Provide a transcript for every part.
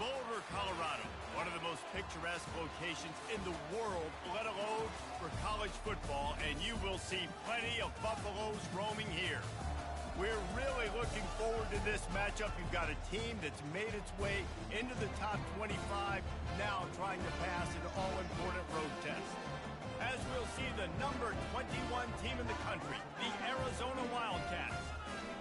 Boulder, Colorado, one of the most picturesque locations in the world, let alone for college football, and you will see plenty of Buffaloes roaming here. We're really looking forward to this matchup. You've got a team that's made its way into the top 25, now trying to pass an all-important road test. As we'll see the number 21 team in the country, the Arizona Wildcats,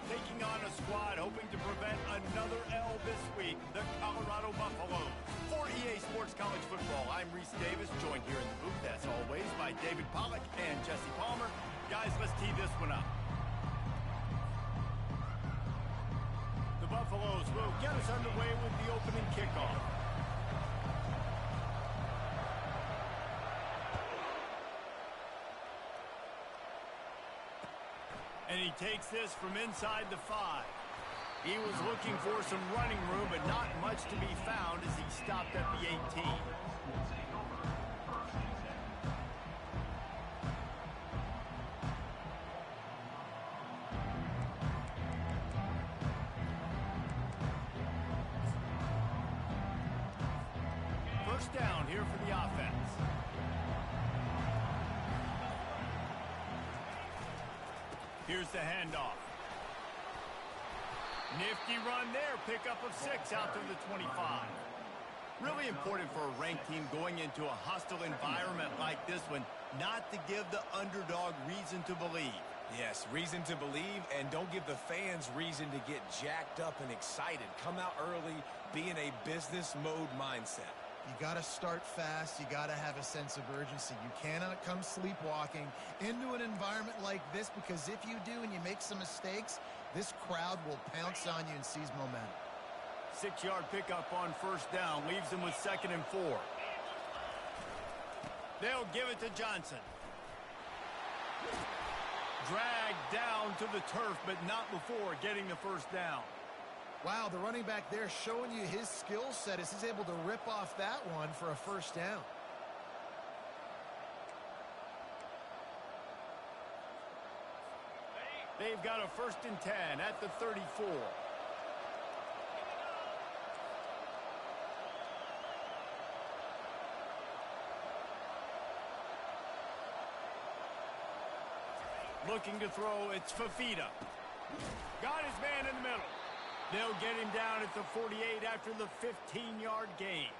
taking on a squad hoping to prevent another L this week, the Colorado Buffaloes. For EA Sports College Football, I'm Reese Davis, joined here in the booth, as always, by David Pollack and Jesse Palmer. Guys, let's tee this one up. The Buffaloes will get us underway with the opening kickoff. And he takes this from inside the 5. He was looking for some running room, but not much to be found as he stopped at the 18. First down here for the offense. Here's the handoff. Nifty run there. Pickup of 6 out to the 25. Really important for a ranked team going into a hostile environment like this one, not to give the underdog reason to believe. Yes, reason to believe, and don't give the fans reason to get jacked up and excited. Come out early, be in a business mode mindset. You got to start fast. You got to have a sense of urgency. You cannot come sleepwalking into an environment like this, because if you do and you make some mistakes, this crowd will pounce on you and seize momentum. 6-yard pickup on first down leaves them with 2nd and 4. They'll give it to Johnson. Dragged down to the turf, but not before getting the first down. Wow, the running back there showing you his skill set as he's able to rip off that one for a first down. They've got a 1st and 10 at the 34. Looking to throw, it's Fafita. Got his man in the middle. They'll get him down at the 48 after the 15-yard gain.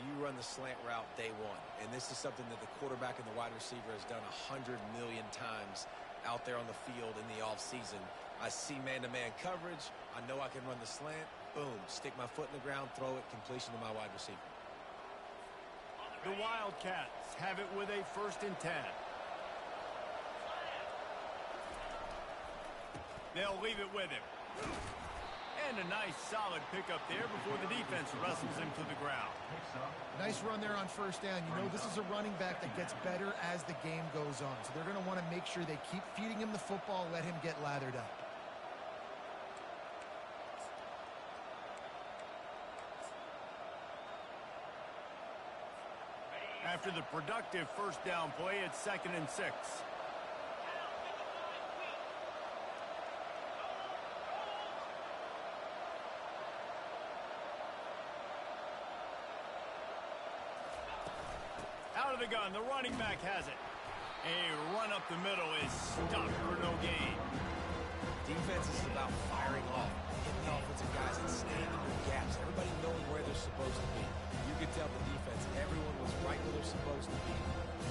You run the slant route day one, and this is something that the quarterback and the wide receiver has done 100 million times out there on the field in the offseason. I see man-to-man coverage. I know I can run the slant. Boom, stick my foot in the ground, throw it, completion to my wide receiver. The Wildcats have it with a 1st and 10. They'll leave it with him. And a nice solid pickup there before the defense wrestles him to the ground. Nice run there on first down. You know, this is a running back that gets better as the game goes on. So they're going to want to make sure they keep feeding him the football, let him get lathered up. After the productive first down play, it's 2nd and 6. Out of the gun, the running back has it. A run up the middle is stopped for no gain. Defense is about firing off, hitting the offensive guys and staying under gaps. Everybody knowing where they're supposed to be. You could tell the defense, everyone was right where they're supposed to be.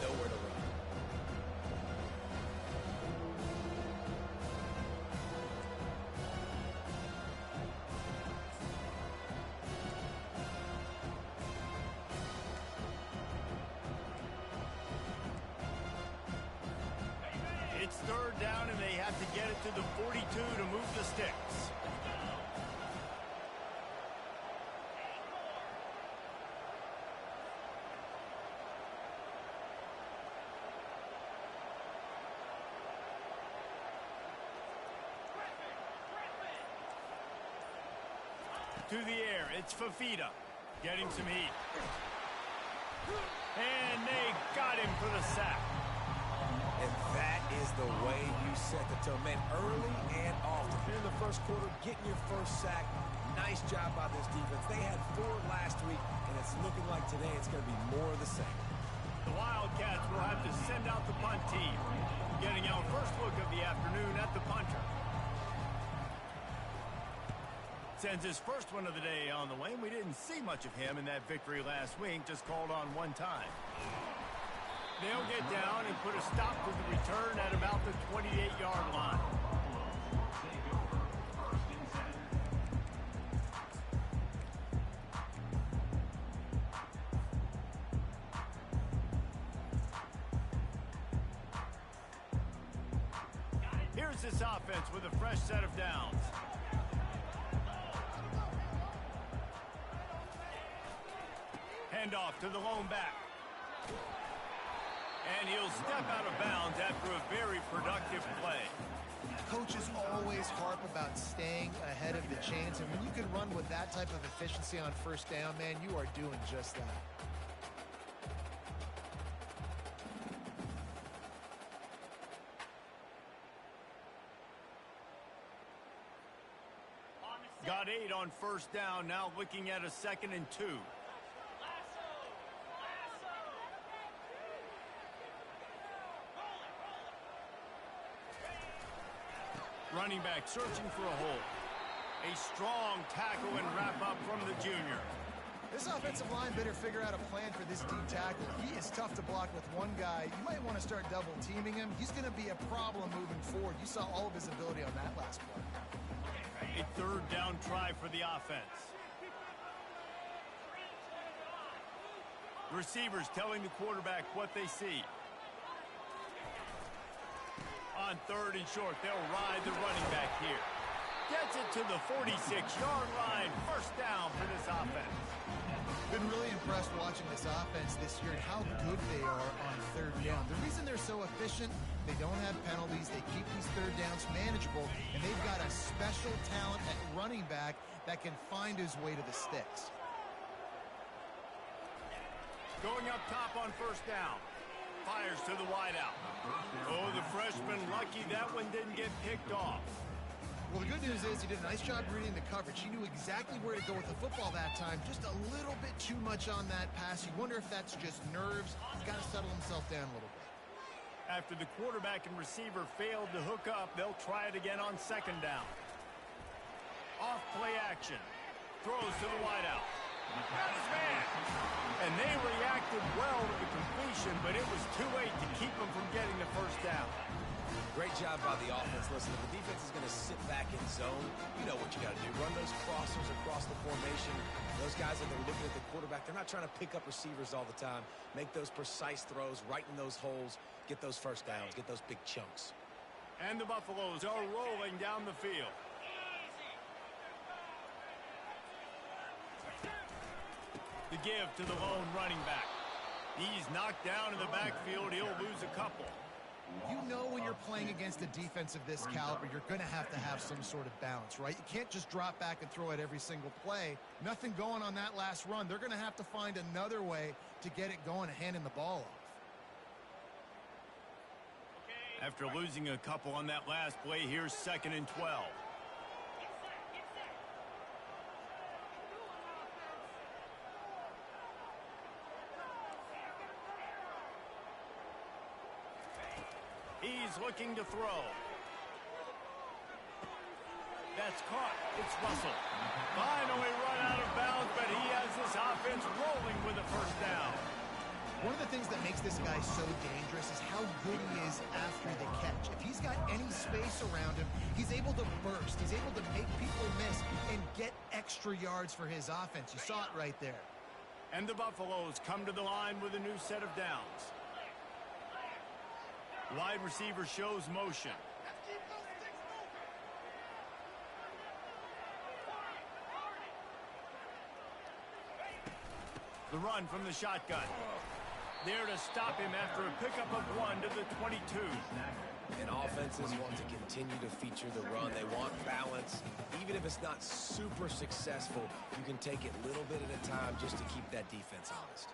Nowhere to run. It's 3rd down, and they have to get it to the 42 to move the sticks. To the air, it's Fafita getting some heat. And they got him for the sack. And that is the way you set the tone. Man, early and often. Here in the first quarter, getting your first sack. Nice job by this defense. They had 4 Today, it's going to be more of the same. The Wildcats will have to send out the punt team. Getting our first look of the afternoon at the punter. Sends his first one of the day on the way. We didn't see much of him in that victory last week, just called on one time. They'll get down and put a stop to the return at about the 28-yard line. Here's this offense with a fresh set of downs. Handoff to the lone back. And he'll step out of bounds after a very productive play. Coaches always harp about staying ahead of the chains, and when you can run with that type of efficiency on first down, man, you are doing just that. Got 8 on first down, now looking at a 2nd and 2. Running back searching for a hole. A strong tackle and wrap up from the junior. This offensive line better figure out a plan for this deep tackle. He is tough to block with one guy. You might want to start double teaming him. He's going to be a problem moving forward. You saw all of his ability on that last play. A 3rd down try for the offense. Receivers telling the quarterback what they see. On 3rd and short, they'll ride the running back here. Gets it to the 46-yard line. First down for this offense. Been really impressed watching this offense this year and how good they are on 3rd down. The reason they're so efficient, they don't have penalties, they keep these 3rd downs manageable, and they've got a special talent at running back that can find his way to the sticks. Going up top on first down. Fires to the wideout. Oh, the freshman lucky that one didn't get picked off. Well, the good news is he did a nice job reading the coverage. He knew exactly where to go with the football that time. Just a little bit too much on that pass. You wonder if that's just nerves. He's got to settle himself down a little bit. After the quarterback and receiver failed to hook up, they'll try it again on 2nd down. Off play action. Throws to the wideout. Got his man. And they reacted well to the completion, but it was too late to keep them from getting the first down. Great job by the offense. Listen, if the defense is going to sit back in zone, you know what you got to do. Run those crossers across the formation. Those guys that are looking at the quarterback, they're not trying to pick up receivers all the time. Make those precise throws, right in those holes, get those first downs, get those big chunks. And the Buffaloes are rolling down the field. The give to the lone running back. He's knocked down in the backfield. He'll lose a couple. You know when you're playing against a defense of this caliber, you're going to have some sort of balance, right? You can't just drop back and throw it every single play. Nothing going on that last run. They're going to have to find another way to get it going and handing the ball off. After losing a couple on that last play, here's 2nd and 12. He's looking to throw. That's caught. It's Russell. Finally run out of bounds, but he has this offense rolling with a first down. One of the things that makes this guy so dangerous is how good he is after the catch. If he's got any space around him, he's able to burst. He's able to make people miss and get extra yards for his offense. You saw it right there. And the Buffaloes come to the line with a new set of downs. Wide receiver shows motion. The run from the shotgun. There to stop him after a pickup of 1 to the 22. And offenses want to continue to feature the run. They want balance. Even if it's not super successful, you can take it little bit at a time just to keep that defense honest.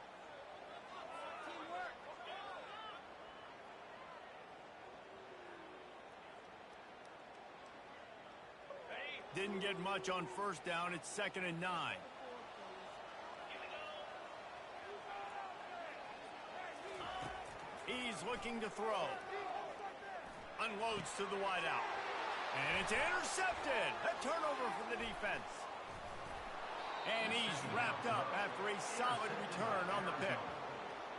Didn't get much on first down. It's 2nd and 9. He's looking to throw. Unloads to the wideout. And it's intercepted. A turnover for the defense. And he's wrapped up after a solid return on the pick.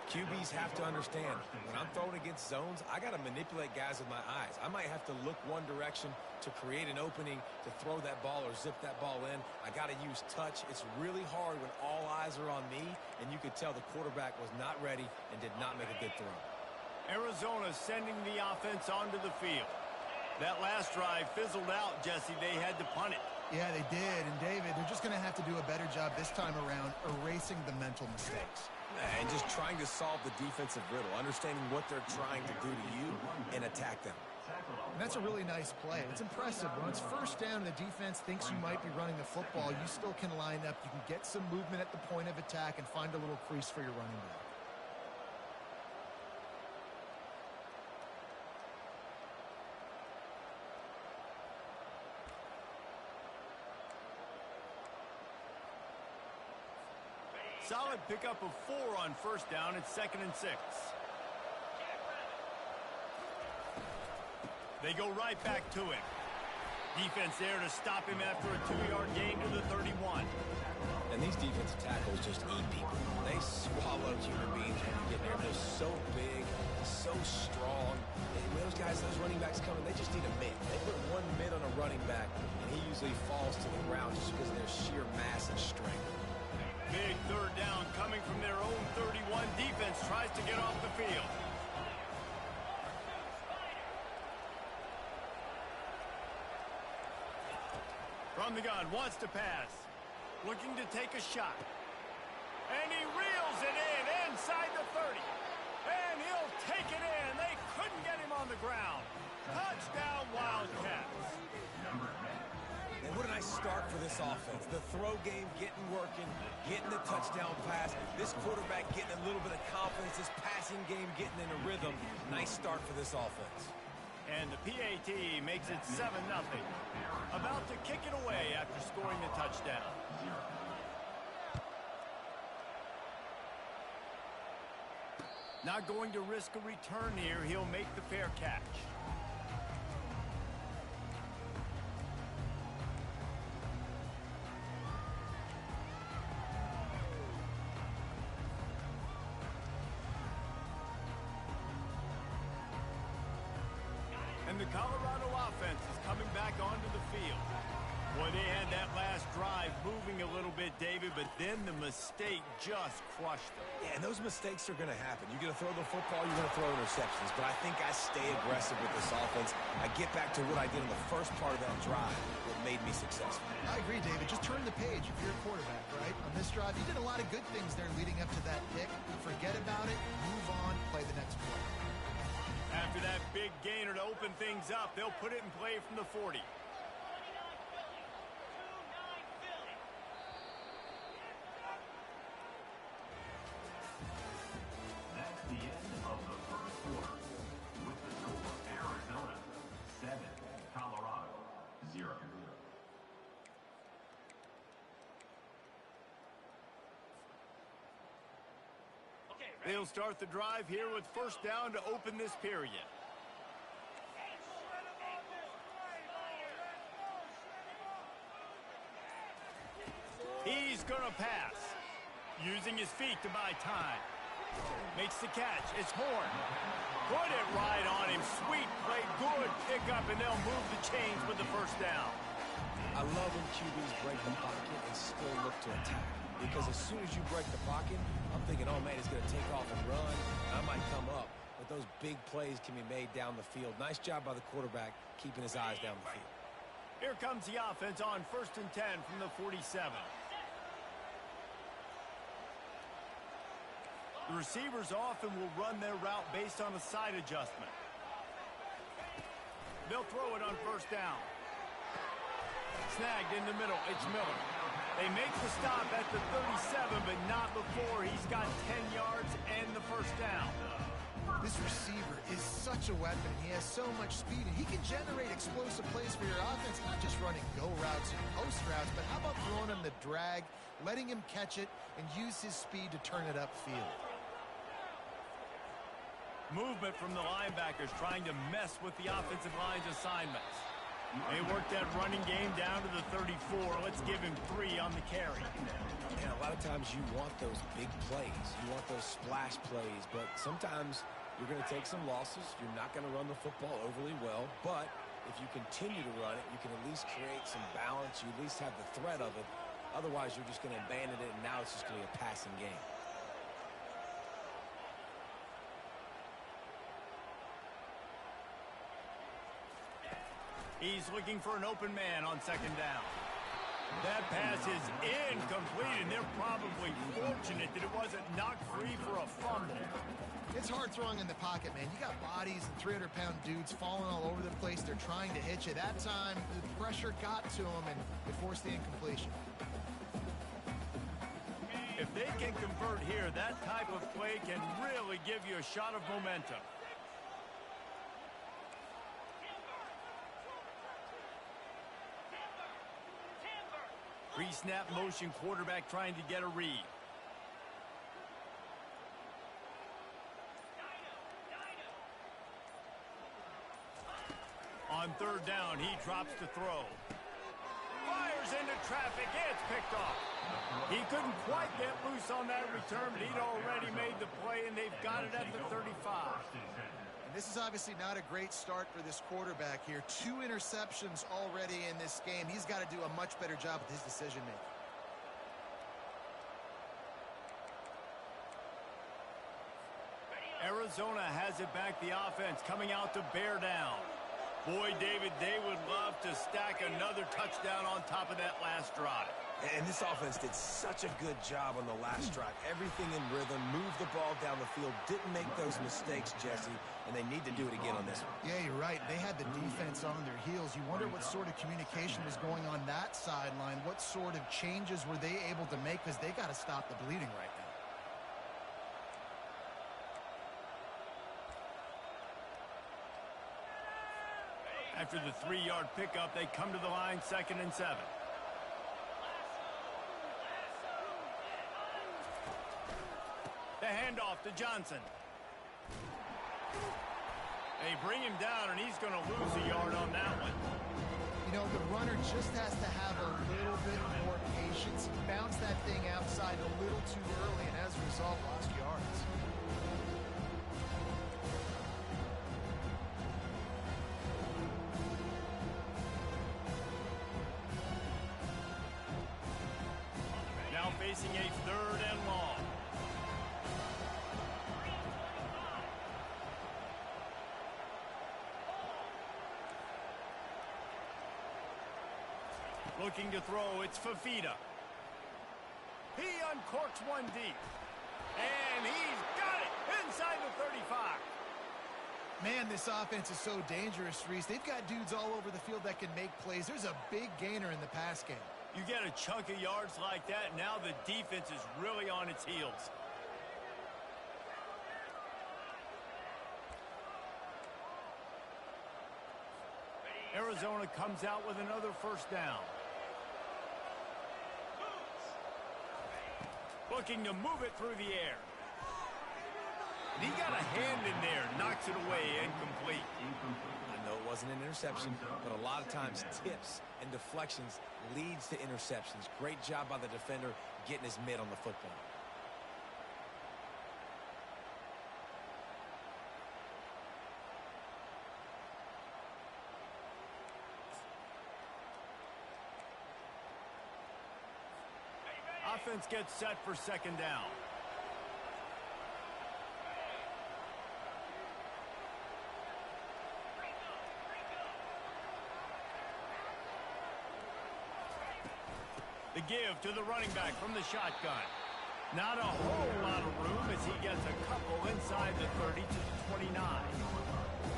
QBs have to understand, when I'm throwing against zones, I got to manipulate guys with my eyes. I might have to look one direction to create an opening to throw that ball or zip that ball in. I got to use touch. It's really hard when all eyes are on me, and you could tell the quarterback was not ready and did not make a good throw. Arizona sending the offense onto the field. That last drive fizzled out, Jesse. They had to punt it. Yeah, they did. And, David, they're just going to have to do a better job this time around erasing the mental mistakes. And just trying to solve the defensive riddle, understanding what they're trying to do to you and attack them. And that's a really nice play. It's impressive. When it's first down and the defense thinks you might be running the football, you still can line up. You can get some movement at the point of attack and find a little crease for your running back. Solid pickup of 4 on first down. It's 2nd and 6. They go right back to him. Defense there to stop him after a 2-yard gain to the 31. And these defensive tackles just eat people. They swallow human beings when you get there. They're so big, so strong. And when those guys, those running backs coming, they just need a mid. They put one mid on a running back, and he usually falls to the ground just because of their sheer mass and strength. Big third down coming from their own 31. Defense tries to get off the field. From the gun, wants to pass. Looking to take a shot. And he reels it in inside the 30. And he'll take it in. They couldn't get him on the ground. Touchdown, Wildcats. And what a nice start for this offense. The throw game getting working, getting the touchdown pass. This quarterback getting a little bit of confidence. This passing game getting in a rhythm. Nice start for this offense. And the PAT makes it 7-0. About to kick it away after scoring the touchdown. Not going to risk a return here. He'll make the fair catch. And the Colorado offense is coming back onto the field. Boy, they had that last drive moving a little bit, David, but then the mistake just crushed them. Yeah, and those mistakes are going to happen. You're going to throw the football, you're going to throw interceptions. But I think I stay aggressive with this offense. I get back to what I did in the first part of that drive that made me successful. I agree, David. Just turn the page if you're a quarterback, right? On this drive, you did a lot of good things there leading up to that pick. Forget about it, move on, play the next play. After that big gainer to open things up, they'll put it in play from the 40. That's the end of the first quarter. With the score, Arizona 7, Colorado 0. They'll start the drive here with first down to open this period. He's going to pass. Using his feet to buy time. Makes the catch. It's Horn. Put it right on him. Sweet play. Good pickup, and they'll move the chains with the first down. I love when QBs break the pocket and still look to attack. Because as soon as you break the pocket, I'm thinking, oh, man, he's going to take off and run. And I might come up. But those big plays can be made down the field. Nice job by the quarterback keeping his eyes down the field. Here comes the offense on 1st and 10 from the 47. The receivers often will run their route based on a side adjustment. They'll throw it on first down. Snagged in the middle. It's Miller. They make the stop at the 37, but not before he's got 10 yards and the first down. This receiver is such a weapon. He has so much speed, and he can generate explosive plays for your offense, not just running go routes and post routes, but how about throwing him the drag, letting him catch it, and use his speed to turn it upfield. Movement from the linebackers trying to mess with the offensive line's assignments. They worked that running game down to the 34. Let's give him 3 on the carry. And a lot of times you want those big plays. You want those splash plays. But sometimes you're going to take some losses. You're not going to run the football overly well. But if you continue to run it, you can at least create some balance. You at least have the threat of it. Otherwise, you're just going to abandon it, and now it's just going to be a passing game. He's looking for an open man on second down. That pass is incomplete, and they're probably fortunate that it wasn't knocked free for a fumble. It's hard throwing in the pocket, man. You got bodies and 300-pound dudes falling all over the place. They're trying to hit you. That time, the pressure got to them, and it forced the incompletion. If they can convert here, that type of play can really give you a shot of momentum. Pre-snap motion quarterback trying to get a read. On third down, he drops to throw. Fires into traffic. It's picked off. He couldn't quite get loose on that return, but he'd already made the play, and they've got it at the 35. This is obviously not a great start for this quarterback here. 2 interceptions already in this game. He's got to do a much better job with his decision-making. Arizona has it back, the offense coming out to bear down. Boy, David, they would love to stack another touchdown on top of that last drive. And this offense did such a good job on the last drive. Everything in rhythm, moved the ball down the field, didn't make those mistakes, Jesse, and they need to do it again on this one. Yeah, you're right. They had the defense on their heels. You wonder what sort of communication was going on that sideline. What sort of changes were they able to make, because they got to stop the bleeding right now. After the 3-yard pickup, they come to the line, 2nd and 7. The handoff to Johnson. They bring him down, and he's going to lose a yard on that one. You know, the runner just has to have a little bit more patience. He bounced that thing outside a little too early, and as a result, lost yards. Now facing a 3rd and long. Looking to throw, it's Fafita. He uncorks one deep. And he's got it inside the 35. Man, this offense is so dangerous, Reese. They've got dudes all over the field that can make plays. There's a big gainer in the pass game. You get a chunk of yards like that, now the defense is really on its heels. Arizona comes out with another 1st down. Looking to move it through the air. And he got a hand in there, knocks it away, incomplete. I know it wasn't an interception, but a lot of times tips and deflections leads to interceptions. Great job by the defender getting his mitt on the football. Offense gets set for 2nd down. The give to the running back from the shotgun. Not a whole lot of room as he gets a couple inside the 30 to the 29.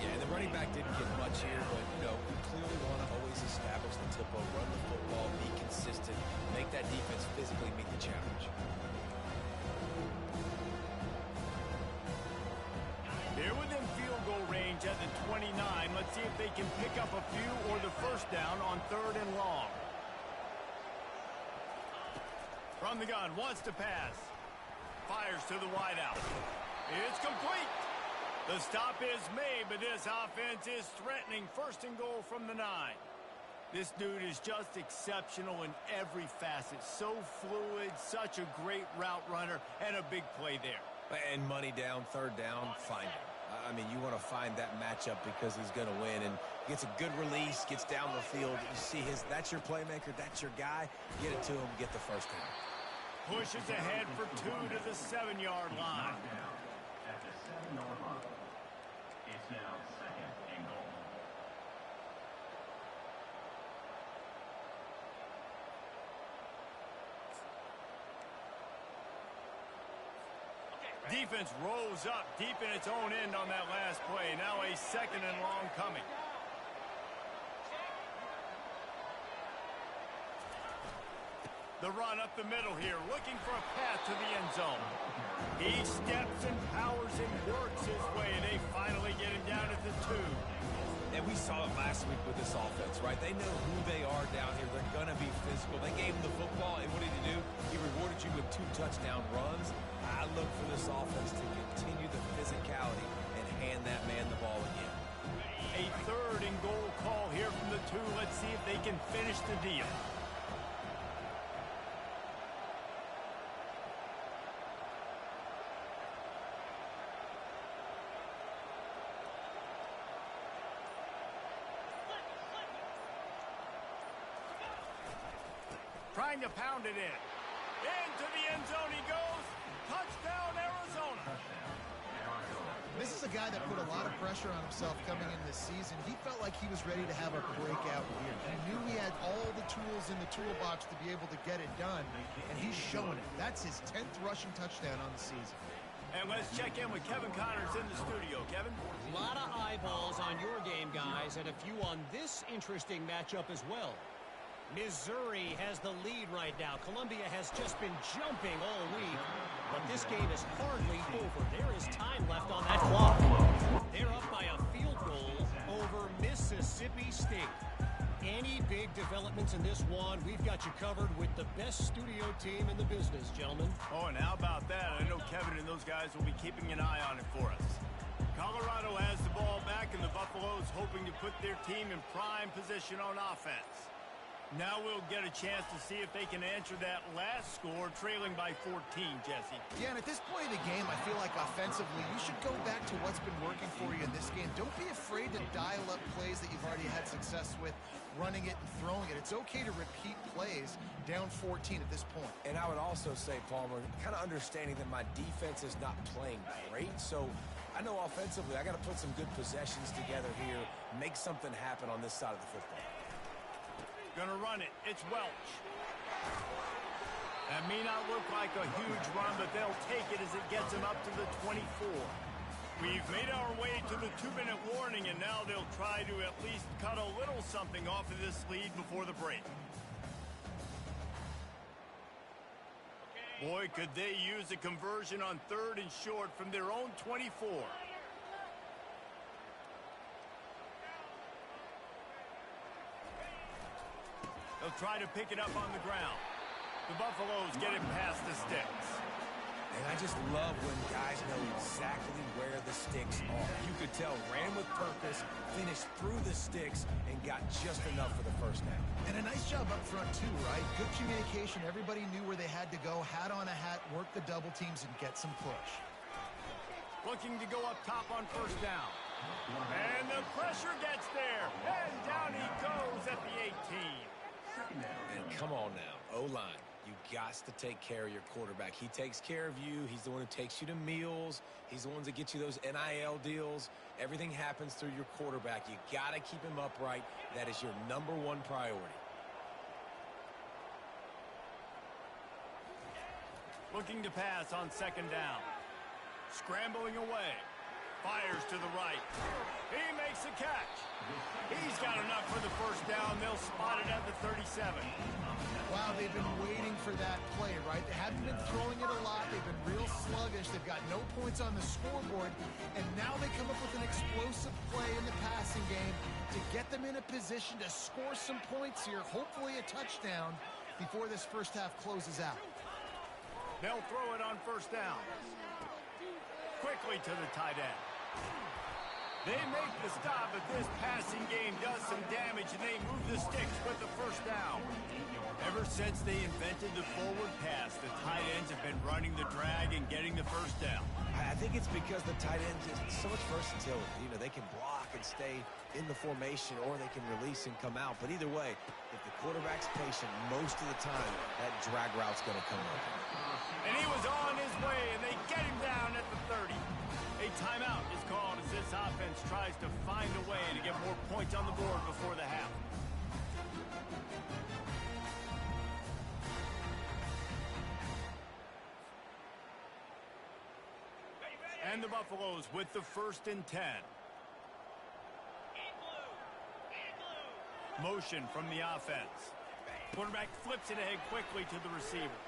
Yeah, the running back didn't get much here, but, you know, you clearly want to always establish the tempo, run the football, be consistent, make that defense physically meet the challenge. They're within field goal range at the 29. Let's see if they can pick up a few or the 1st down on 3rd and long. From the gun, wants to pass. Fires to the wideout. It's complete. The stop is made, but this offense is threatening. First and goal from the 9. This dude is just exceptional in every facet. So fluid, such a great route runner, and a big play there. And money down, third down, find him. I mean, you want to find that matchup because he's going to win. And gets a good release, gets down the field. You see that's your playmaker, that's your guy. Get it to him, get the first down. Pushes ahead for 2 to the 7-yard line. At the 7-yard line. It's now second and goal. Defense rolls up deep in its own end on that last play. Now a second and long coming. The run up the middle here, looking for a path to the end zone. He steps and powers and works his way. They finally get him down at the 2. And we saw it last week with this offense, right? They know who they are down here. They're going to be physical. They gave him the football, and what did he do? He rewarded you with 2 touchdown runs. I look for this offense to continue the physicality and hand that man the ball again. A third and goal call here from the 2. Let's see if they can finish the deal. Trying to pound it in. Into the end zone he goes. Touchdown, Arizona. This is a guy that put a lot of pressure on himself coming in this season. He felt like he was ready to have a breakout year. He knew he had all the tools in the toolbox to be able to get it done, and he's showing it. That's his 10th rushing touchdown on the season. And let's check in with Kevin Connors in the studio. Kevin? A lot of eyeballs on your game, guys, and a few on this interesting matchup as well. Missouri has the lead right now. Columbia has just been jumping all week, but this game is hardly over. There is time left on that clock. They're up by a field goal over Mississippi State. Any big developments in this one, we've got you covered with the best studio team in the business, gentlemen. Oh, and how about that? I know Kevin and those guys will be keeping an eye on it for us. Colorado has the ball back, and the Buffaloes hoping to put their team in prime position on offense. Now we'll get a chance to see if they can answer that last score, trailing by 14, Jesse. Yeah, and at this point of the game, I feel like offensively, you should go back to what's been working for you in this game. Don't be afraid to dial up plays that you've already had success with, running it and throwing it. It's okay to repeat plays down 14 at this point. And I would also say, Palmer, kind of understanding that my defense is not playing great, so I know offensively I got to put some good possessions together here, make something happen on this side of the football. Gonna run it. It's Welch. That may not look like a huge run, but they'll take it as it gets them up to the 24. We've made our way to the 2-minute warning, and now they'll try to at least cut a little something off of this lead before the break. Boy, could they use a conversion on 3rd and short from their own 24. They'll try to pick it up on the ground. The Buffaloes get it past the sticks. And I just love when guys know exactly where the sticks are. You could tell, ran with purpose, finished through the sticks, and got just enough for the first down. And a nice job up front, too, right? Good communication. Everybody knew where they had to go. Hat on a hat, work the double teams, and get some push. Looking to go up top on 1st down. And the pressure gets there. And down he goes at the 18. And come on now, O-line. You got to take care of your quarterback. He takes care of you. He's the one who takes you to meals. He's the one that gets you those NIL deals. Everything happens through your quarterback. You got to keep him upright. That is your #1 priority. Looking to pass on 2nd down. Scrambling away. Fires to the right. He makes a catch. He's got enough for the 1st down. They'll spot it at the 37. Wow, they've been waiting for that play, right? They haven't been throwing it a lot. They've been real sluggish. They've got no points on the scoreboard. And now they come up with an explosive play in the passing game to get them in a position to score some points here, hopefully a touchdown, before this first half closes out. They'll throw it on 1st down. Quickly to the tight end. They make the stop, but this passing game does some damage, and they move the sticks with the first down. Ever since they invented the forward pass, the tight ends have been running the drag and getting the first down. I think it's because the tight ends have so much versatility. You know, they can block and stay in the formation, or they can release and come out. But either way, if the quarterback's patient, most of the time, that drag route's going to come up. And he was on his way, and they get him down at the 30. A timeout is called as this offense tries to find a way to get more points on the board before the half. And the Buffaloes with the 1st and 10. Motion from the offense. Quarterback flips it ahead quickly to the receiver.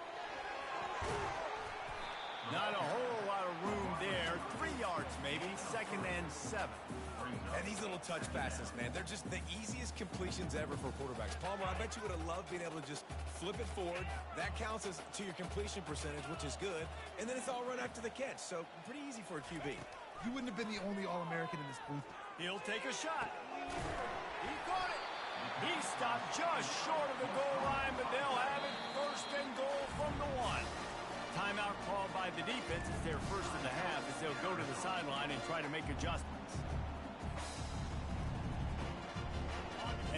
Not a whole lot of room there. 3 yards maybe. 2nd and 7. And these little touch passes, man, they're just the easiest completions ever for quarterbacks. Palmer, I bet you would have loved being able to just flip it forward. That counts as to your completion percentage, which is good. And then it's all run after the catch. So pretty easy for a QB. You wouldn't have been the only All-American in this booth. He'll take a shot. He caught it. He stopped just short of the goal line, but they'll have it 1st and goal from the 1. Timeout called by the defense. It's their first of the half as they'll go to the sideline and try to make adjustments.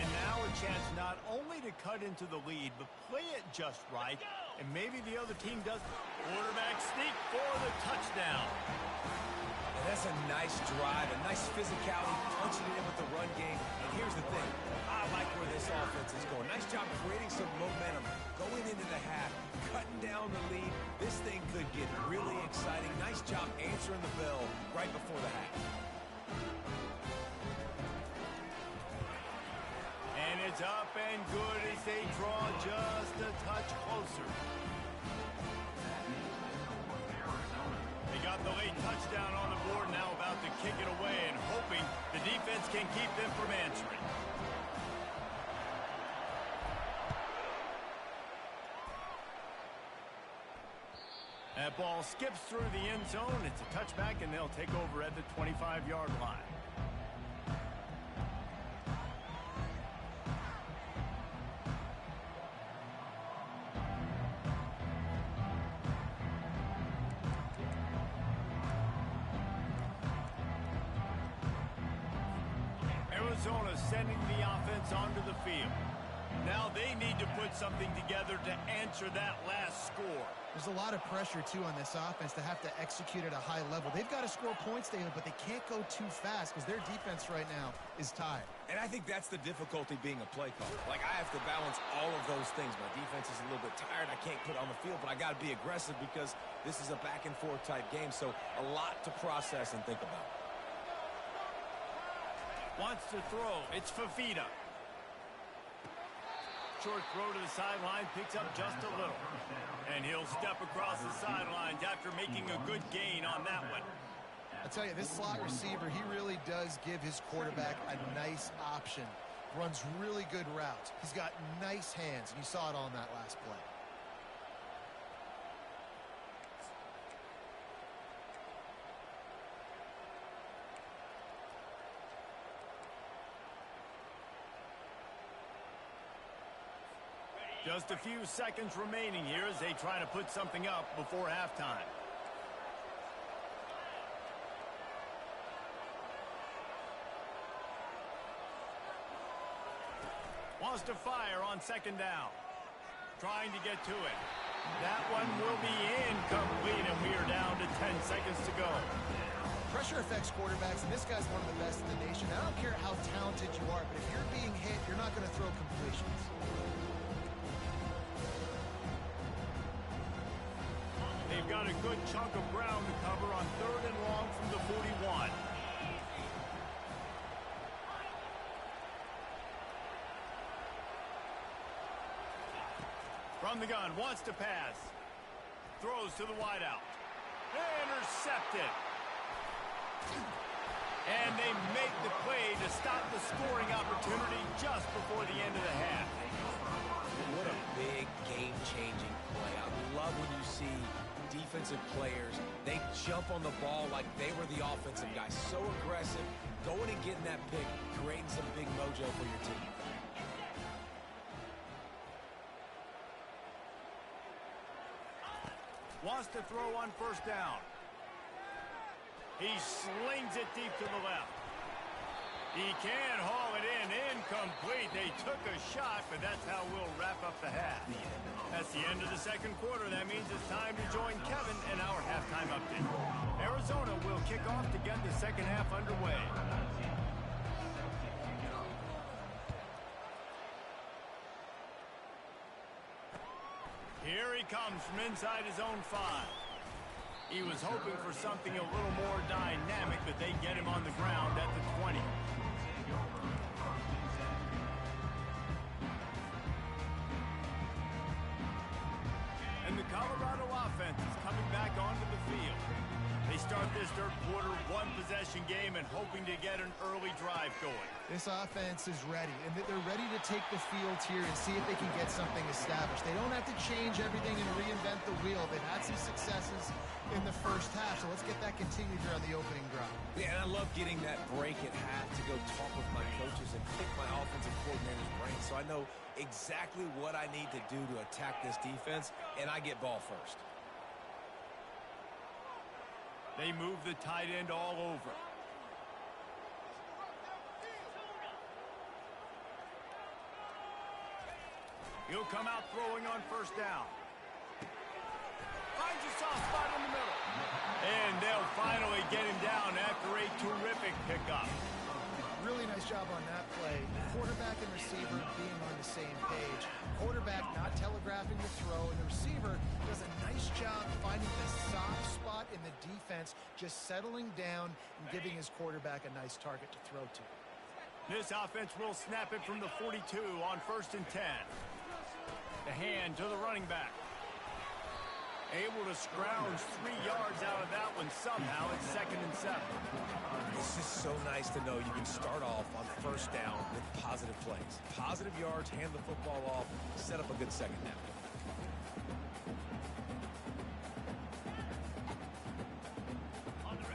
And now a chance not only to cut into the lead, but play it just right, and maybe the other team does. Quarterback sneak for the touchdown. And that's a nice drive, a nice physicality, punching it in with the run game. And here's the thing. I like where this offense is going. Nice job creating some momentum, going into the half, cutting down the lead. This thing could get really exciting. Nice job answering the bell right before the half. And it's up and good as they draw just a touch closer. They got the late touchdown on the board, now about to kick it away and hoping the defense can keep them from answering. That ball skips through the end zone. It's a touchback, and they'll take over at the 25-yard line. Arizona sending the offense onto the field. Now they need to put something together to answer that last score. There's a lot of pressure, too, on this offense to have to execute at a high level. They've got to score points, David, but they can't go too fast because their defense right now is tired. And I think that's the difficulty being a play caller. Like, I have to balance all of those things. My defense is a little bit tired. I can't put it on the field, but I got to be aggressive because this is a back-and-forth type game, so a lot to process and think about. Wants to throw. It's Fafita. Short throw to the sideline, picks up just a little. And he'll step across the sidelines after making a good gain on that one. I tell you, this slot receiver, he really does give his quarterback a nice option. Runs really good routes. He's got nice hands, and you saw it on that last play. Just a few seconds remaining here as they try to put something up before halftime. Wants to fire on 2nd down. Trying to get to it. That one will be incomplete, and we are down to 10 seconds to go. Pressure affects quarterbacks, and this guy's one of the best in the nation. I don't care how talented you are, but if you're being hit, you're not going to throw completions. They've got a good chunk of ground to cover on 3rd and long from the 41. From the gun, wants to pass. Throws to the wideout. Intercepted. And they make the play to stop the scoring opportunity just before the end of the half. What a big game-changing play. I love when you see defensive players, they jump on the ball like they were the offensive guys. So aggressive, going and getting that pick, creating some big mojo for your team. Wants to throw on first down. He slings it deep to the left. He can haul it in. Incomplete. They took a shot, but that's how we'll wrap up the half. That's the end of the second quarter. That means it's time to join Kevin in our halftime update. Arizona will kick off to get the second half underway. Here he comes from inside his own 5. He was hoping for something a little more dynamic, but they get him on the ground at the 20. And the Colorado offense is coming back onto the field. They start this third quarter one-possession game and hoping to get an early drive going. This offense is ready, and they're ready to take the field here and see if they can get something established. They don't have to change everything and reinvent the wheel. They've had some successes in the first half, so let's get that continued here on the opening drive. Yeah, and I love getting that break at half to go talk with my coaches and pick my offensive coordinator's brain so I know exactly what I need to do to attack this defense, and I get ball first. They move the tight end all over. He'll come out throwing on first down. Finds a soft spot in the middle. And they'll finally get him down after a terrific pickup. Really nice job on that play. Quarterback and receiver being on the same page. Quarterback not telegraphing the throw, and the receiver does a nice job finding the soft spot in the defense, just settling down and giving his quarterback a nice target to throw to. This offense will snap it from the 42 on 1st and 10. The hand to the running back. Able to scrounge 3 yards out of that one somehow. It's 2nd and 7. This is so nice to know you can start off on first down with positive plays. Positive yards, hand the football off, set up a good second down.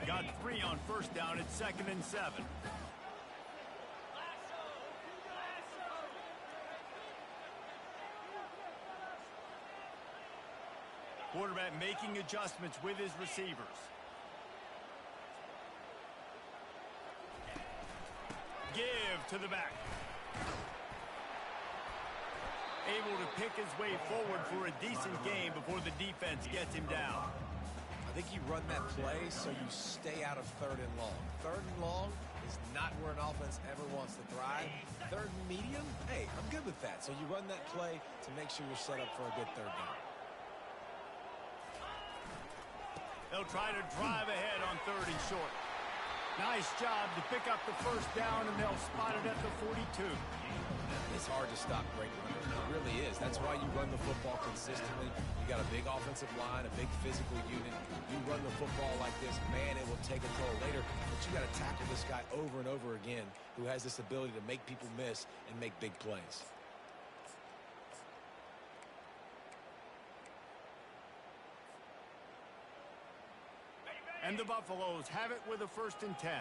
Got 3 on first down. It's 2nd and 7. Quarterback making adjustments with his receivers. Give to the back. Able to pick his way forward for a decent game before the defense gets him down. I think you run that play so you stay out of 3rd and long. 3rd and long is not where an offense ever wants to thrive. 3rd and medium, hey, I'm good with that. So you run that play to make sure you're set up for a good 3rd down. They'll try to drive ahead on 3rd and short. Nice job to pick up the first down, and they'll spot it at the 42. It's hard to stop great runners. It really is. That's why you run the football consistently. You got a big offensive line, a big physical unit. You run the football like this, man, it will take a toll later. But you got to tackle this guy over and over again who has this ability to make people miss and make big plays. And the Buffaloes have it with a 1st and 10.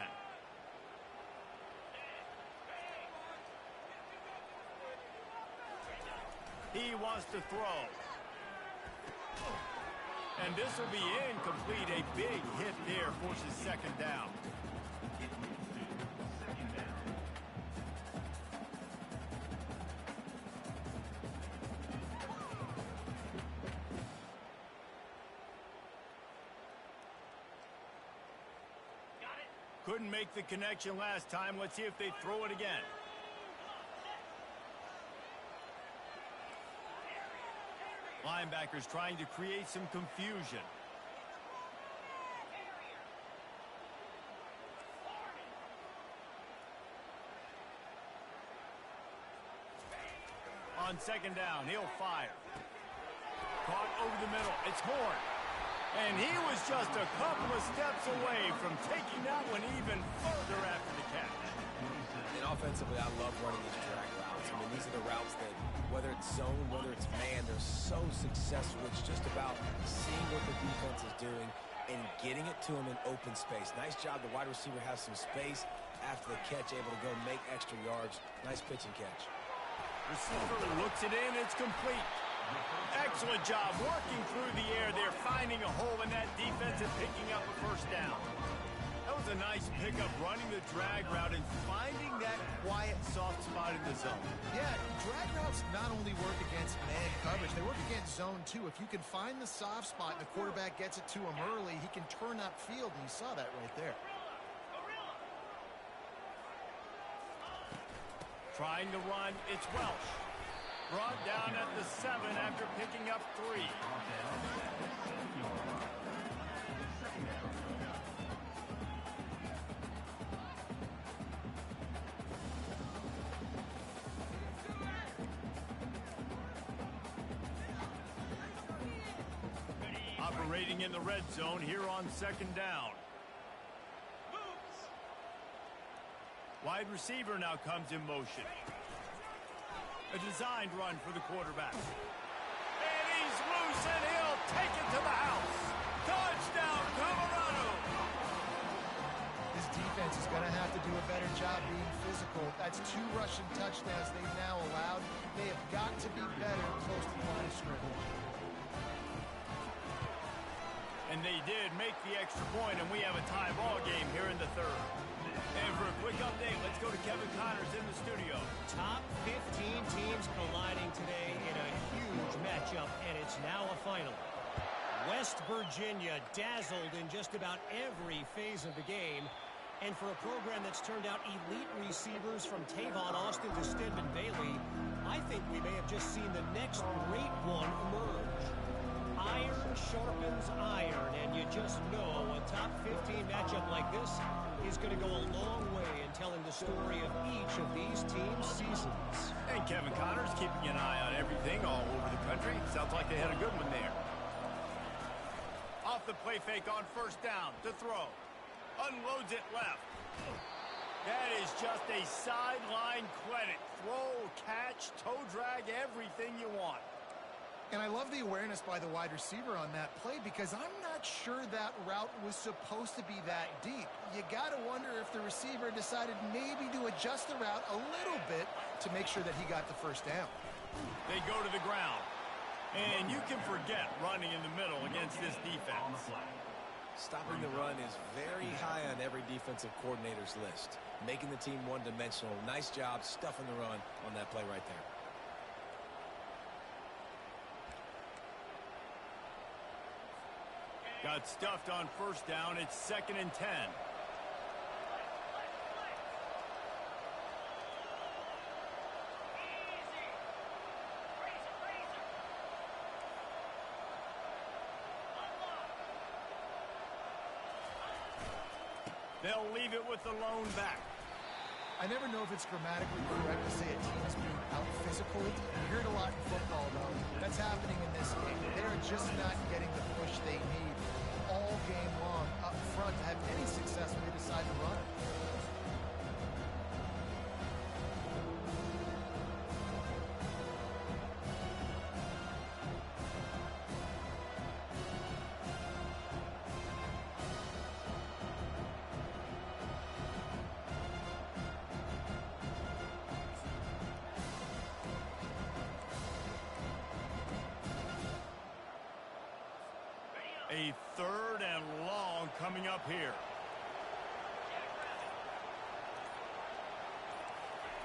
He wants to throw. And this will be incomplete. A big hit there forces 2nd down. Couldn't make the connection last time. Let's see if they throw it again. Linebackers trying to create some confusion. On 2nd down, he'll fire. Caught over the middle. It's Horn. And he was just a couple of steps away from taking that one even further after the catch. And offensively, I love running these drag routes. I mean, these are the routes that, whether it's zone, whether it's man, they're so successful. It's just about seeing what the defense is doing and getting it to him in open space. Nice job. The wide receiver has some space after the catch, able to go make extra yards. Nice pitch and catch. Receiver looks it in. It's complete. Excellent job working through the air there, finding a hole in that defense and picking up a first down. That was a nice pickup, running the drag route and finding that quiet, soft spot in the zone. Yeah, drag routes not only work against man coverage, they work against zone too. If you can find the soft spot and the quarterback gets it to him early, he can turn upfield, and you saw that right there. Trying to run, it's Welsh. Brought down at the 7 after picking up 3. Operating in the red zone here on 2nd down. Wide receiver now comes in motion. A designed run for the quarterback. And he's loose, and he'll take it to the house. Touchdown, Colorado! This defense is going to have to do a better job being physical. That's 2 rushing touchdowns they've now allowed. They have got to be better close to the line of scrimmage. And they did make the extra point, and we have a tie ball game here in the 3rd. And for a quick update, let's go to Kevin Connors in the studio. Top 15 teams colliding today in a huge matchup, and it's now a final. West Virginia dazzled in just about every phase of the game. And for a program that's turned out elite receivers from Tavon Austin to Stedman Bailey, I think we may have just seen the next great one emerge. Iron sharpens iron, and you just know a top 15 matchup like this is going to go a long way in telling the story of each of these teams' seasons. And Kevin Connors keeping an eye on everything all over the country. Sounds like they had a good one there. Off the play fake on 1st down to throw. Unloads it left. That is just a sideline credit. Throw, catch, toe drag, everything you want. And I love the awareness by the wide receiver on that play, because I'm not sure that route was supposed to be that deep. You got to wonder if the receiver decided maybe to adjust the route a little bit to make sure that he got the first down. They go to the ground. And you can forget running in the middle against this defense. Stopping the run is very high on every defensive coordinator's list. Making the team one-dimensional. Nice job stuffing the run on that play right there. Got stuffed on 1st down. It's 2nd and 10. They'll leave it with the lone back. I never know if it's grammatically correct to say a team is being out-physical. You hear it a lot in football, though. That's happening in this game. They're just not getting the push they need all game long up front to have any success when they decide to run it. A 3rd and long coming up here.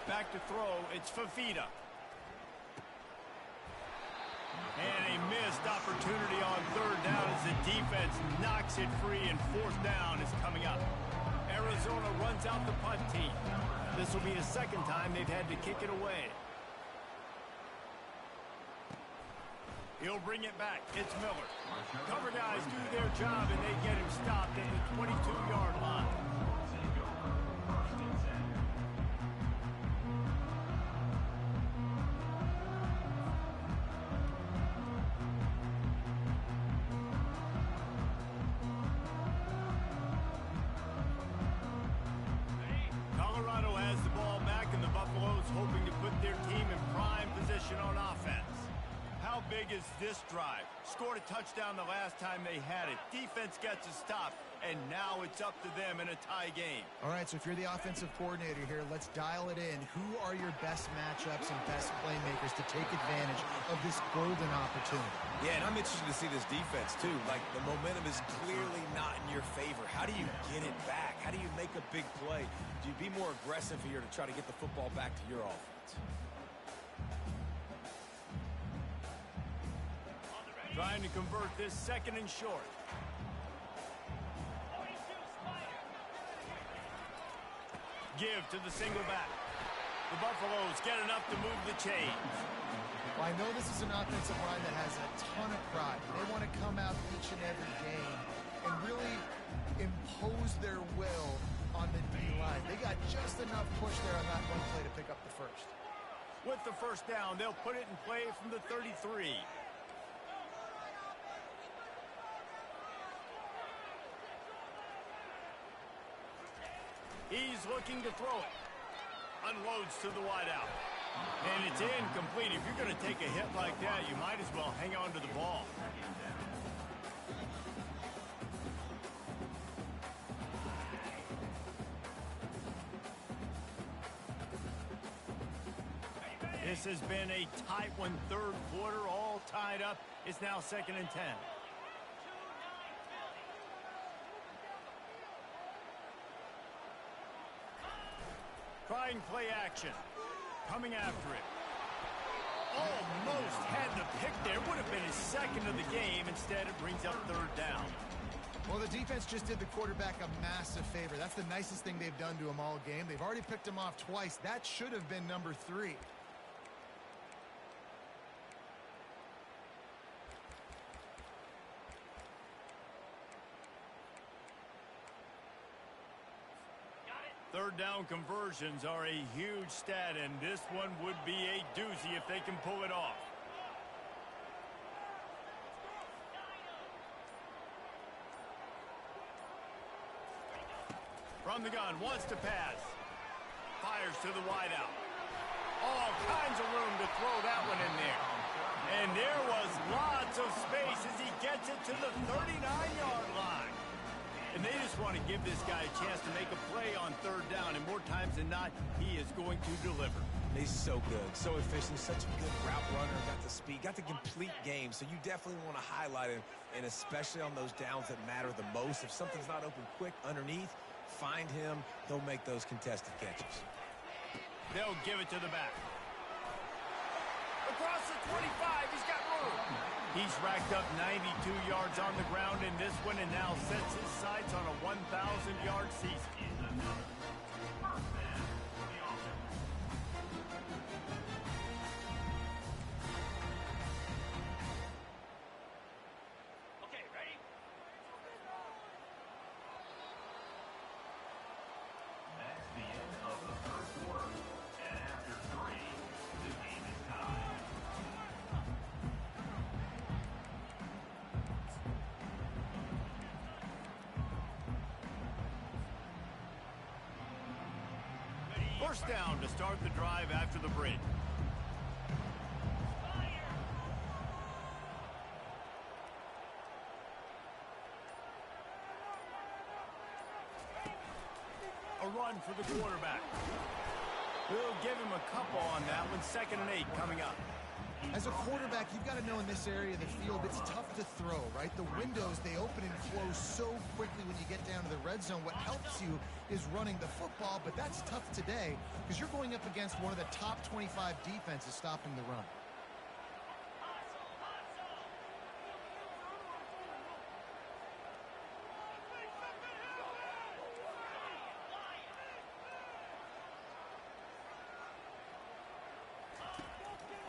Back to throw, it's Fafita. And a missed opportunity on 3rd down as the defense knocks it free, and 4th down is coming up. Arizona runs out the punt team. This will be the 2nd time they've had to kick it away. He'll bring it back. It's Miller. Cover guys do their job, and they get him stopped at the 22-yard line. big is this drive? Scored a touchdown the last time they had it. Defense gets a stop, and now it's up to them in a tie game. All right, so if you're the offensive coordinator here, let's dial it in. Who are your best matchups and best playmakers to take advantage of this golden opportunity? Yeah, and I'm interested to see this defense, too. Like, the momentum is clearly not in your favor. How do you get it back? How do you make a big play? Do you be more aggressive here to try to get the football back to your offense? Trying to convert this second and short. Give to the single back. The Buffaloes get enough to move the chains. Well, I know this is an offensive line that has a ton of pride. They want to come out each and every game and really impose their will on the D-line. They got just enough push there on that one play to pick up the first. With the first down, they'll put it in play from the 33. He's looking to throw it. Unloads to the wideout. And it's incomplete. If you're going to take a hit like that, you might as well hang on to the ball. This has been a tight one, third quarter, all tied up. It's now 2nd and 10. Trying play action. Coming after it. Almost had the pick there. Would have been his second of the game. Instead, it brings up third down. Well, the defense just did the quarterback a massive favor. That's the nicest thing they've done to him all game. They've already picked him off twice. That should have been number 3. Third down conversions are a huge stat, and this one would be a doozy if they can pull it off. From the gun, wants to pass. Fires to the wideout. All kinds of room to throw that one in there. And there was lots of space as he gets it to the 39-yard line. And they just want to give this guy a chance to make a play on third down, and more times than not, he is going to deliver. He's so good, so efficient, such a good route runner, got the speed, got the complete game, so you definitely want to highlight him, and especially on those downs that matter the most. If something's not open quick underneath, find him, he'll make those contested catches. They'll give it to the back. Across the 25, he's got room. He's racked up 92 yards on the ground in this one and now sets his sights on a 1,000-yard season. Okay, ready? That's the end of the first quarter. And after 3, the game is tied. First down to start the drive after the break. A run for the quarterback. We'll give him a couple on that one. 2nd and 8 coming up. As a quarterback, you've got to know in this area of the field, it's tough to throw, right? The windows, they open and close so quickly when you get down to the red zone. What helps you is running the football, but that's tough today because you're going up against one of the top 25 defenses stopping the run.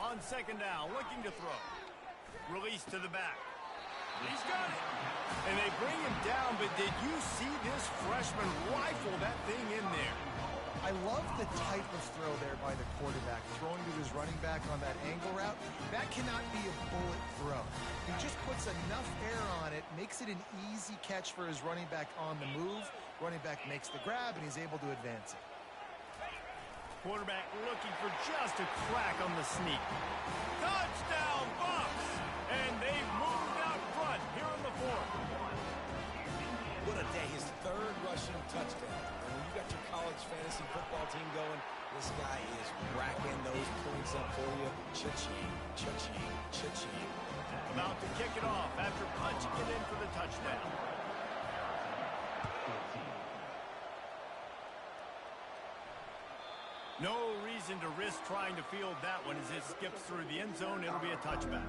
On 2nd down, looking to throw. Release to the back. He's got it. And they bring him down, but did you see this freshman rifle that thing in there? I love the type of throw there by the quarterback, throwing to his running back on that angle route. That cannot be a bullet throw. He just puts enough air on it, makes it an easy catch for his running back on the move. Running back makes the grab, and he's able to advance it. Quarterback looking for just a crack on the sneak. Touchdown, Bucs! And they've moved out front here in the fourth. What a day. His third rushing touchdown. And when you got your college fantasy football team going, this guy is racking those points up for you. Cha-ching, cha-ching, cha-ching. About to kick it off after punching it in for the touchdown. No reason to risk trying to field that one as it skips through the end zone. It'll be a touchback.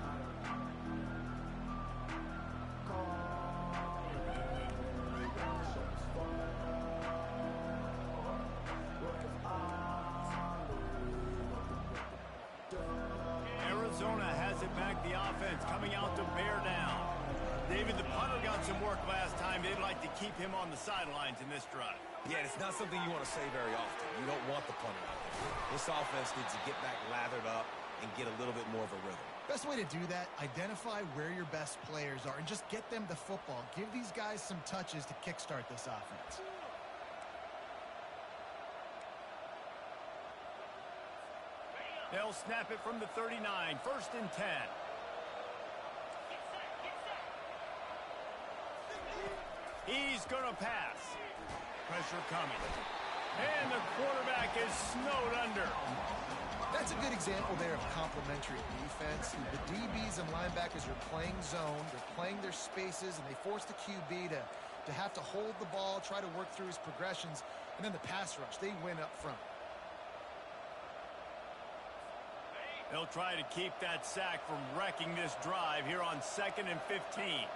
Arizona has it back, the offense coming out to bear down. David, the punter got some work last time. They'd like to keep him on the sidelines in this drive. Yeah, it's not something you want to say very often. You don't want the punter out there. This offense needs to get back lathered up and get a little bit more of a rhythm. Best way to do that, identify where your best players are and just get them the football. Give these guys some touches to kickstart this offense. They'll snap it from the 39, 1st and 10. He's going to pass. Pressure coming. And the quarterback is snowed under. That's a good example there of complementary defense. The DBs and linebackers are playing zone. They're playing their spaces, and they force the QB to have to hold the ball, try to work through his progressions. And then the pass rush, they win up front. They'll try to keep that sack from wrecking this drive here on 2nd and 15.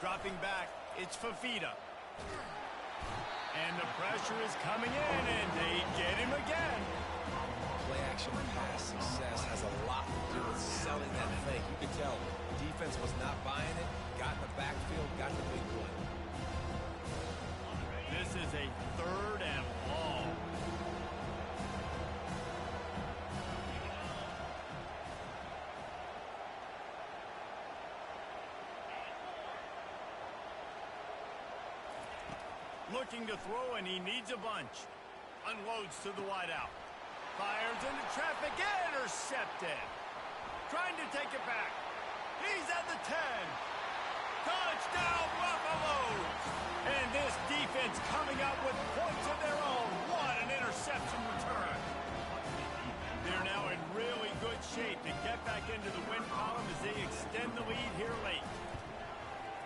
Dropping back, it's Fafita. And the pressure is coming in, and they get him again. Play-action pass success has a lot to do with selling that fake. You can tell defense was not buying it, got in the backfield, got the big play. This is a 3rd and long. Looking to throw, and he needs a bunch. Unloads to the wideout. Fires into traffic, intercepted. Trying to take it back. He's at the 10. Touchdown, Buffaloes! And this defense coming out with points of their own. What an interception return. They're now in really good shape to get back into the win column as they extend the lead here late.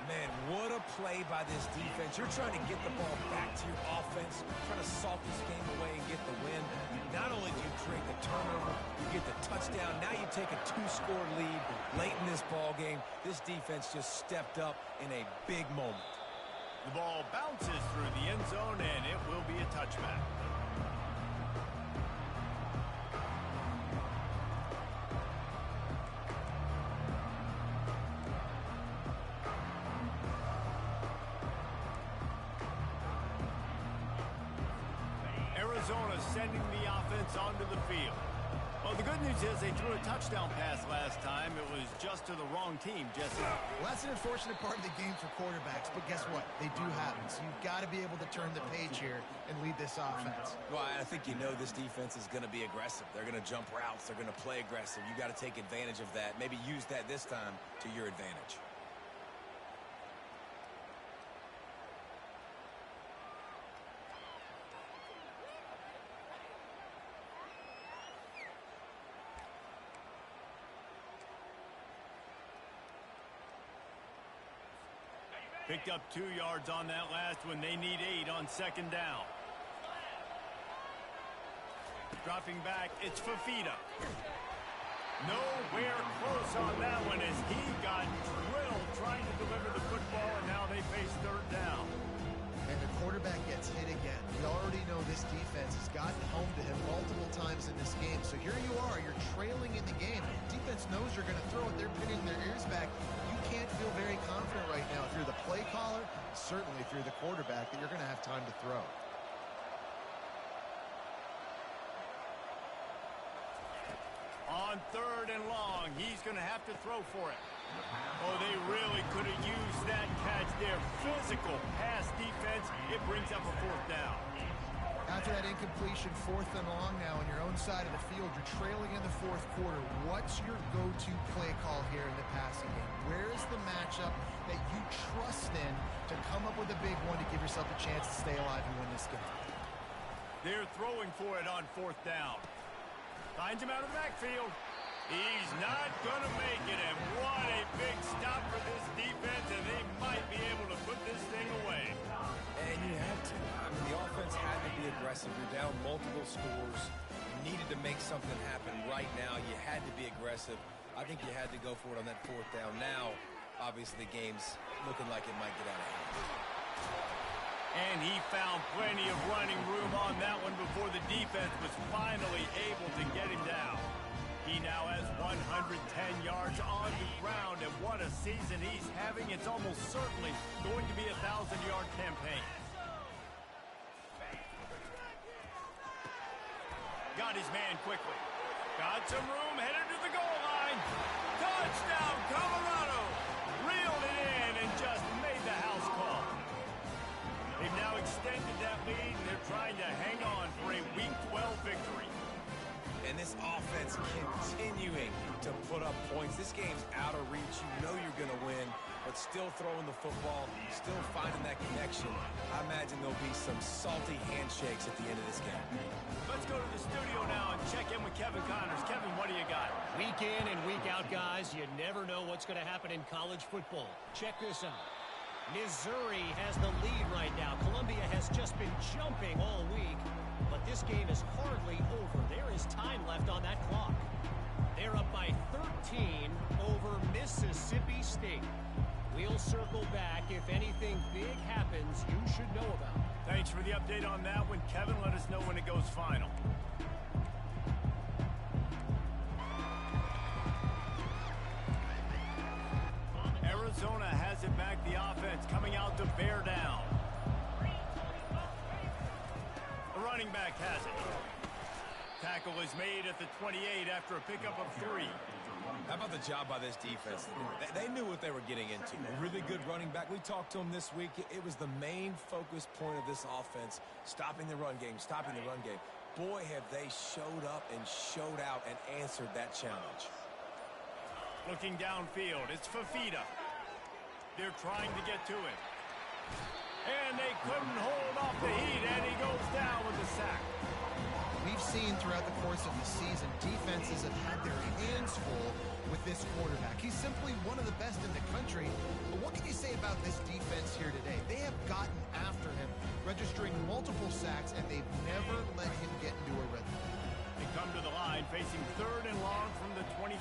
Man, what a play by this defense. You're trying to get the ball back to your offense, trying to salt this game away and get the win. Not only do you create the turnover, you get the touchdown. Now you take a 2-score lead late in this ball game. This defense just stepped up in a big moment. The ball bounces through the end zone, and it will be a touchback. Arizona sending the offense onto the field. Well, the good news is they threw a touchdown pass last time. It was just to the wrong team, Jesse. Well, that's an unfortunate part of the game for quarterbacks, but guess what? They do happen. So you've got to be able to turn the page here and lead this offense. Well, I think you know this defense is going to be aggressive. They're going to jump routes. They're going to play aggressive. You got to take advantage of that. Maybe use that this time to your advantage. Picked up 2 yards on that last one. They need 8 on 2nd down. Dropping back, it's Fafita. Nowhere close on that one as he got drilled trying to deliver the football, and now they face 3rd down. And the quarterback gets hit again. We already know this defense has gotten home to him multiple times in this game. So here you are, you're trailing in the game. Defense knows you're going to throw it. They're pinning their ears back. You can't feel very confident right now if you're the play caller, certainly if you're the quarterback, that you're going to have time to throw. On 3rd and long, he's going to have to throw for it. Oh, they really could have used that catch there. Physical pass defense. It brings up a fourth down. After that incompletion, 4th and long now on your own side of the field, you're trailing in the 4th quarter. What's your go-to play call here in the passing game? Where is the matchup that you trust in to come up with a big one to give yourself a chance to stay alive and win this game? They're throwing for it on 4th down. Finds him out of the backfield. He's not going to make it, and what a big stop for this defense, and they might be able to put this thing away. And you had to. I mean, the offense had to be aggressive. You're down multiple scores. You needed to make something happen right now. You had to be aggressive. I think you had to go for it on that 4th down. Now, obviously, the game's looking like it might get out of hand. And he found plenty of running room on that one before the defense was finally able to get him down. He now has 110 yards on the ground, and what a season he's having. It's almost certainly going to be a 1,000-yard campaign. Got his man quickly. Got some room, headed to the goal line. Touchdown, Colorado! Reeled it in and just made the house call. They've now extended that lead, and they're trying to hang on for a Week 12 victory. And this offense continuing to put up points. This game's out of reach. You know you're going to win, but still throwing the football, still finding that connection. I imagine there'll be some salty handshakes at the end of this game. Let's go to the studio now and check in with Kevin Connors. Kevin, what do you got? Week in and week out, guys, you never know what's going to happen in college football. Check this out. Missouri has the lead right now. Columbia has just been jumping all week, but this game is hardly over. There is time left on that clock. They're up by 13 over Mississippi State. We'll circle back if anything big happens you should know about. Thanks for the update on that one, Kevin. Let us know when it goes final. Arizona has it back. The offense coming out to bear down. The running back has it. Tackle is made at the 28 after a pickup of 3. How about the job by this defense? They knew what they were getting into. A really good running back. We talked to him this week. It was the main focus point of this offense, stopping the run game, stopping the run game. Boy, have they showed up and showed out and answered that challenge. Looking downfield, it's Fafita. They're trying to get to him. And they couldn't hold off the heat, and he goes down with a sack. We've seen throughout the course of the season, defenses have had their hands full with this quarterback. He's simply one of the best in the country. But what can you say about this defense here today? They have gotten after him, registering multiple sacks, and they've never let him get into a rhythm. They come to the line, facing 3rd and long from the 25.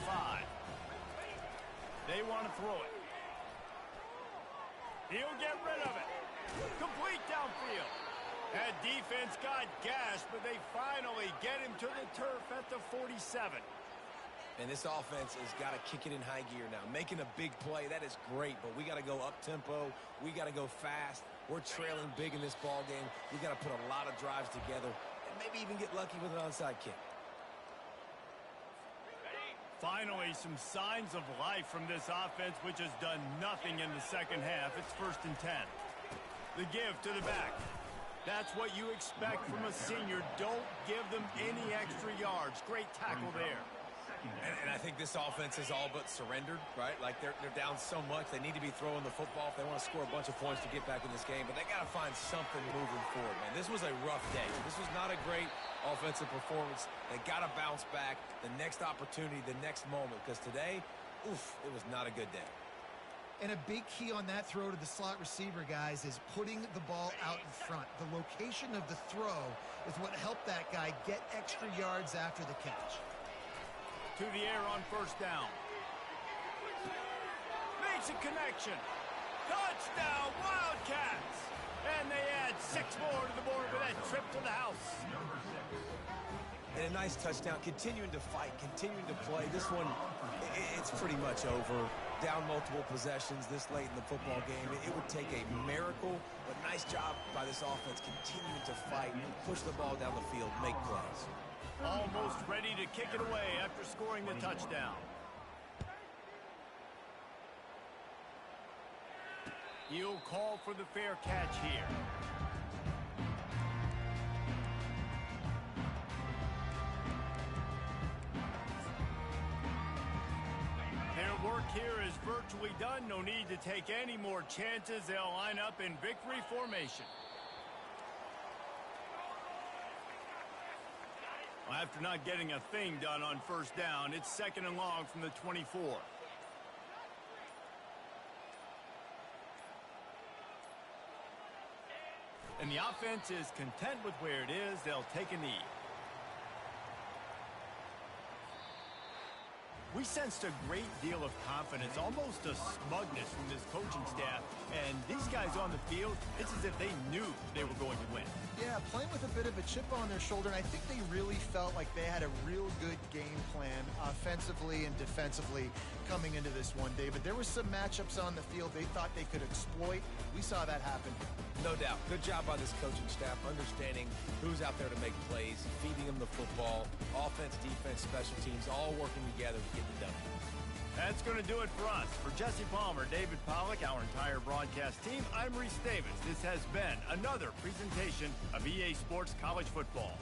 They want to throw it. He'll get rid of it. Complete downfield. That defense got gashed, but they finally get him to the turf at the 47. And this offense has got to kick it in high gear now. Making a big play, that is great, but we got to go up-tempo. We got to go fast. We're trailing big in this ball game. We got to put a lot of drives together and maybe even get lucky with an onside kick. Finally, some signs of life from this offense, which has done nothing in the second half. It's 1st and 10. The give to the back. That's what you expect from a senior. Don't give them any extra yards. Great tackle there. And I think this offense is all but surrendered, right? Like they're down so much. They need to be throwing the football if they want to score a bunch of points to get back in this game. But they got to find something moving forward, man. This was a rough day. This was not a great offensive performance. They got to bounce back. The next opportunity, the next moment. Because today, oof, it was not a good day. And a big key on that throw to the slot receiver, guys, is putting the ball out in front. The location of the throw is what helped that guy get extra yards after the catch. To the air on 1st down. Makes a connection. Touchdown, Wildcats! And they add 6 more to the board with that trip to the house. And a nice touchdown. Continuing to fight, continuing to play. This one, it's pretty much over. Down multiple possessions this late in the football game. It would take a miracle, but nice job by this offense continuing to fight, push the ball down the field, make plays. Almost ready to kick it away after scoring the touchdown. He'll call for the fair catch here. Their work here is virtually done. No need to take any more chances. They'll line up in victory formation. Well, after not getting a thing done on first down, it's 2nd and long from the 24. And the offense is content with where it is. They'll take a knee. We sensed a great deal of confidence, almost a smugness from this coaching staff. And these guys on the field, it's as if they knew they were going to win. Yeah, playing with a bit of a chip on their shoulder, and I think they really felt like they had a real good game plan offensively and defensively coming into this one, David. There were some matchups on the field they thought they could exploit. We saw that happen. No doubt. Good job by this coaching staff, understanding who's out there to make plays, feeding them the football, offense, defense, special teams, all working together to get the W. That's going to do it for us. For Jesse Palmer, David Pollack, our entire broadcast team, I'm Reese Davis. This has been another presentation of EA Sports College Football.